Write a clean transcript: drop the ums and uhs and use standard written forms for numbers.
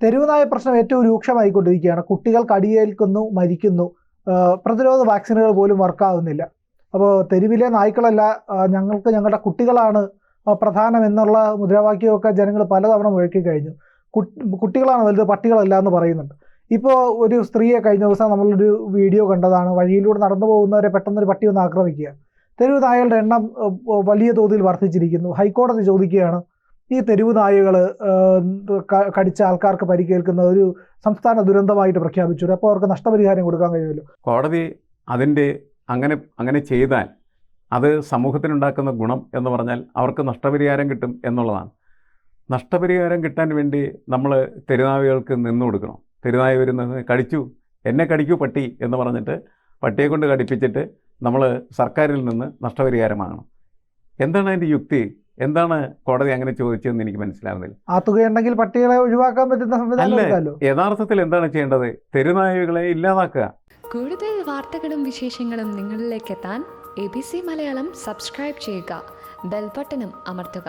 തെരുവ് നായ പ്രശ്നം ഏറ്റവും രൂക്ഷമായിക്കൊണ്ടിരിക്കുകയാണ്. കുട്ടികൾ കടിയേൽക്കുന്നു, മരിക്കുന്നു. പ്രതിരോധ വാക്സിനുകൾ പോലും വർക്കാവുന്നില്ല. അപ്പോൾ തെരുവിലെ നായ്ക്കളല്ല, ഞങ്ങൾക്ക് ഞങ്ങളുടെ കുട്ടികളാണ് പ്രധാനം എന്നുള്ള മുദ്രാവാക്യമൊക്കെ ജനങ്ങൾ പലതവണ മുഴക്കി കഴിഞ്ഞു. കുട്ടികളാണ് വലുത്, പട്ടികളല്ല എന്ന് പറയുന്നുണ്ട്. ഇപ്പോൾ ഒരു സ്ത്രീയെ കഴിഞ്ഞ ദിവസം നമ്മളൊരു വീഡിയോ കണ്ടതാണ്. വഴിയിലൂടെ നടന്നു പോകുന്നവരെ പെട്ടെന്നൊരു പട്ടി ഒന്ന് ആക്രമിക്കുക. തെരുവ് നായകളുടെ എണ്ണം വലിയ തോതിൽ വർദ്ധിച്ചിരിക്കുന്നു. ഹൈക്കോടതി ചോദിക്കുകയാണ്, ഈ തെരുവ് നായകൾ കടിച്ച ആൾക്കാർക്ക് പരിക്കേൽക്കുന്ന ഒരു സംസ്ഥാന ദുരന്തമായിട്ട് പ്രഖ്യാപിച്ചു, അപ്പോൾ അവർക്ക് നഷ്ടപരിഹാരം കൊടുക്കാൻ കഴിയുമല്ലോ. കോടതി അതിൻ്റെ അങ്ങനെ ചെയ്താൽ അത് സമൂഹത്തിനുണ്ടാക്കുന്ന ഗുണം എന്ന് പറഞ്ഞാൽ അവർക്ക് നഷ്ടപരിഹാരം കിട്ടും എന്നുള്ളതാണ്. നഷ്ടപരിഹാരം കിട്ടാൻ വേണ്ടി നമ്മൾ തെരുനായകൾക്ക് നിന്നു കൊടുക്കണം. തെരുനായ വരുന്നത് കടിച്ചു, എന്നെ കടിക്കൂ പട്ടി എന്ന് പറഞ്ഞിട്ട് പട്ടിയെ കൊണ്ട് കടിപ്പിച്ചിട്ട് നമ്മൾ സർക്കാരിൽ നിന്ന് നഷ്ടപരിഹാരം വാങ്ങണം. എന്താണ് അതിൻ്റെ യുക്തി? എന്താണ് കോടതി അങ്ങനെ ചോദിച്ചതെന്ന് എനിക്ക് മനസ്സിലാവുന്നില്ല. ആ തുകയുണ്ടെങ്കിൽ പട്ടികളെ ഒഴിവാക്കാൻ പറ്റുന്ന സംവിധാനം. യഥാർത്ഥത്തിൽ എന്താണ് ചെയ്യേണ്ടത്? തെരുനായകളെ ഇല്ലാതാക്കുക. കൂടുതൽ വാർത്തകളും വിശേഷങ്ങളും നിങ്ങളിലേക്ക് എത്താൻ ABC മലയാളം സബ്സ്ക്രൈബ് ചെയ്യുക, ബെൽ ബട്ടണും അമർത്തുക.